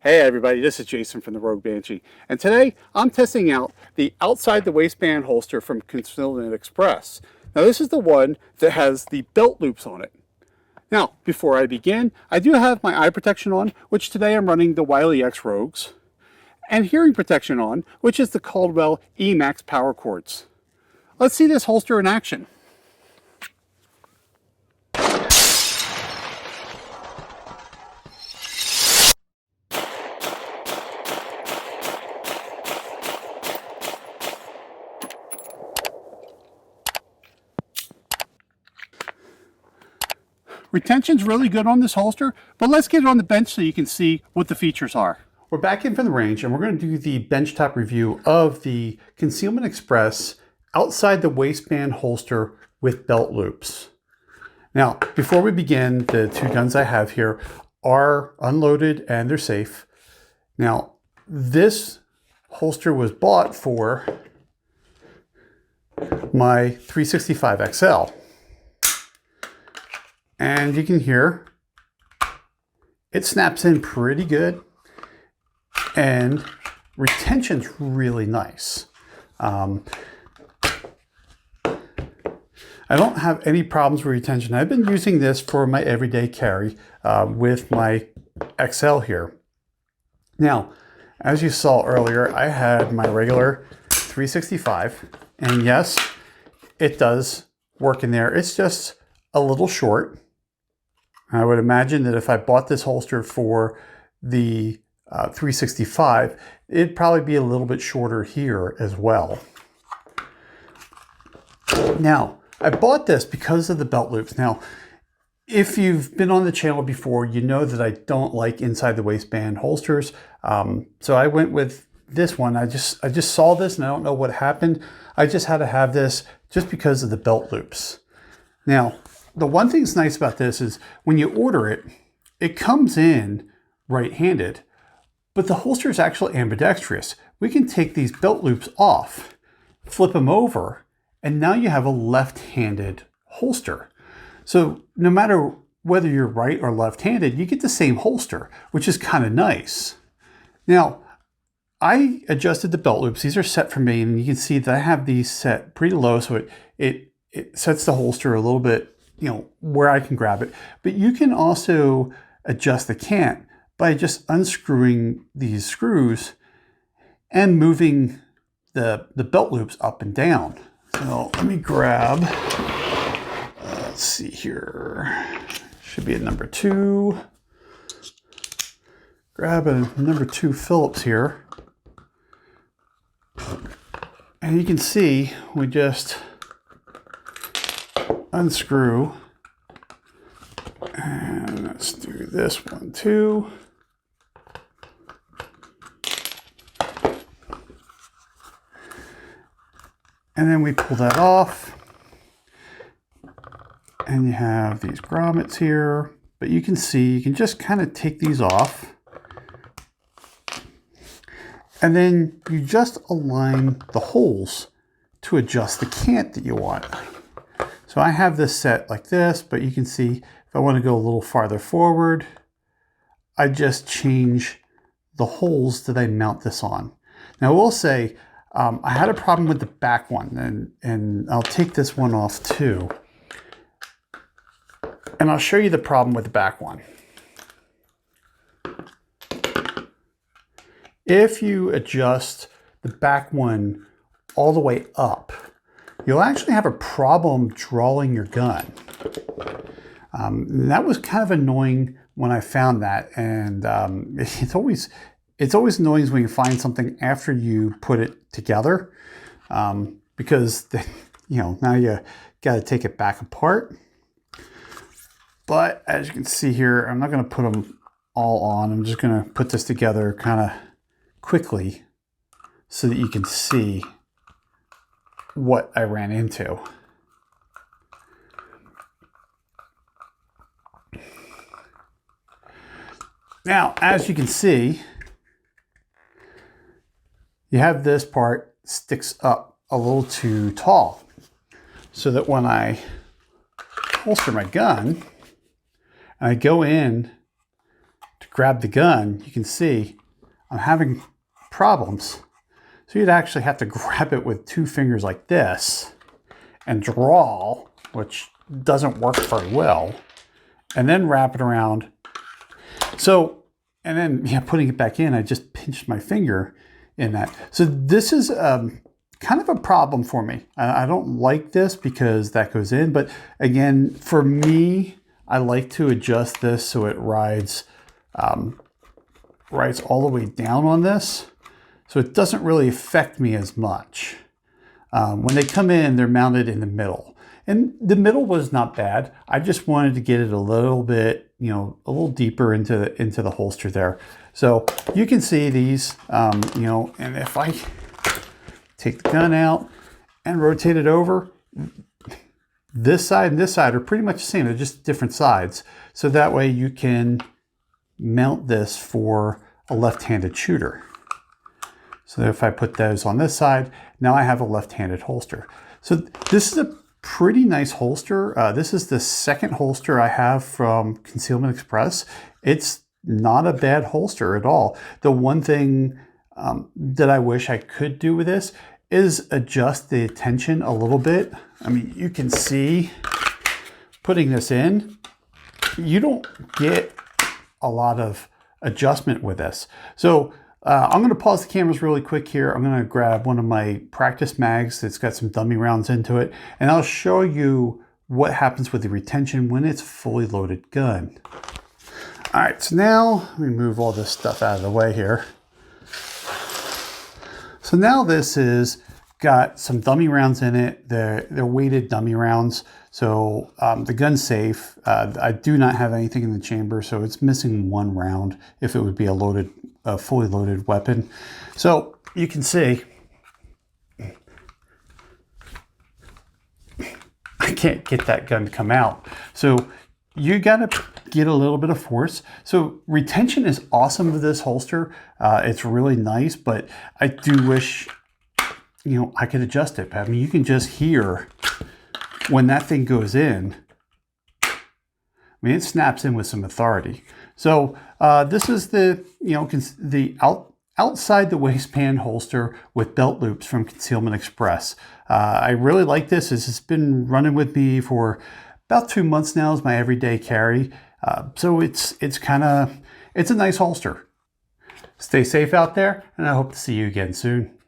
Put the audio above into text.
Hey everybody, this is Jason from the Rogue Banshee, and today I'm testing out the outside the waistband holster from Concealment Express. Now this is the one that has the belt loops on it. Now, before I begin, I do have my eye protection on, which today I'm running the Wiley X Rogues, and hearing protection on, which is the Caldwell E-Max Power Cords. Let's see this holster in action. Retention's really good on this holster, but let's get it on the bench so you can see what the features are. We're back in from the range and we're going to do the benchtop review of the Concealment Express outside the waistband holster with belt loops. Now, before we begin, the two guns I have here are unloaded and they're safe. Now, this holster was bought for my 365 XL. And you can hear it snaps in pretty good and retention's really nice. I don't have any problems with retention. I've been using this for my everyday carry with my XL here. Now, as you saw earlier, I had my regular 365, and yes, it does work in there. It's just a little short. I would imagine that if I bought this holster for the 365, it'd probably be a little bit shorter here as well. Now, I bought this because of the belt loops. Now, if you've been on the channel before, you know that I don't like inside the waistband holsters. So I went with this one. I just saw this and I don't know what happened. I just had to have this just because of the belt loops. Now, the one thing that's nice about this is when you order it, it comes in right-handed, but the holster is actually ambidextrous. We can take these belt loops off, flip them over, and now you have a left-handed holster. So no matter whether you're right or left-handed, you get the same holster, which is kind of nice. Now, I adjusted the belt loops. These are set for me, and you can see that I have these set pretty low, so it sets the holster a little bit, you know, where I can grab it. But you can also adjust the cant by just unscrewing these screws and moving the belt loops up and down. So let me grab, let's see here, should be a number 2. Grab a number 2 Phillips here. And you can see we just unscrew, and let's do this one too. And then we pull that off, and you have these grommets here, but you can see you can just kind of take these off, and then you just align the holes to adjust the cant that you want. So I have this set like this, but you can see if I want to go a little farther forward, I just change the holes that I mount this on. Now I will say, I had a problem with the back one, and I'll take this one off too. And I'll show you the problem with the back one. If you adjust the back one all the way up, you'll actually have a problem drawing your gun. That was kind of annoying when I found that, and it's always annoying when you find something after you put it together, because now you got to take it back apart. But as you can see here, I'm not going to put them all on. I'm just going to put this together kind of quickly so that you can see what I ran into. Now, as you can see, you have this part sticks up a little too tall, so that when I holster my gun and I go in to grab the gun, you can see I'm having problems. So you'd actually have to grab it with 2 fingers like this and draw, which doesn't work very well, and then wrap it around. So, and then putting it back in, I just pinched my finger in that. So this is kind of a problem for me. I don't like this because that goes in, but again, for me, I like to adjust this so it rides all the way down on this. So it doesn't really affect me as much. When they come in, they're mounted in the middle. And the middle was not bad. I just wanted to get it a little bit, a little deeper into the holster there. So you can see these, and if I take the gun out and rotate it over, this side and this side are pretty much the same. They're just different sides. So that way you can mount this for a left-handed shooter. So if I put those on this side, now I have a left-handed holster. So this is a pretty nice holster. This is the second holster I have from Concealment Express. It's not a bad holster at all. The one thing that I wish I could do with this is adjust the tension a little bit. I mean, you can see putting this in, you don't get a lot of adjustment with this. So I'm going to pause the cameras really quick here. I'm going to grab one of my practice mags that's got some dummy rounds into it, and I'll show you what happens with the retention when it's a fully loaded gun. All right, so now let me move all this stuff out of the way here. So now this is got some dummy rounds in it. They're weighted dummy rounds. So the gun's safe. I do not have anything in the chamber, so it's missing 1 round if it would be a fully loaded weapon. So you can see, I can't get that gun to come out. So you gotta get a little bit of force. So retention is awesome with this holster. It's really nice, but I do wish, I could adjust it. I mean, you can just hear when that thing goes in. I mean, it snaps in with some authority. So this is the, outside the waistband holster with belt loops from Concealment Express. I really like this. This has been running with me for about 2 months now as my everyday carry. So it's a nice holster. Stay safe out there, and I hope to see you again soon.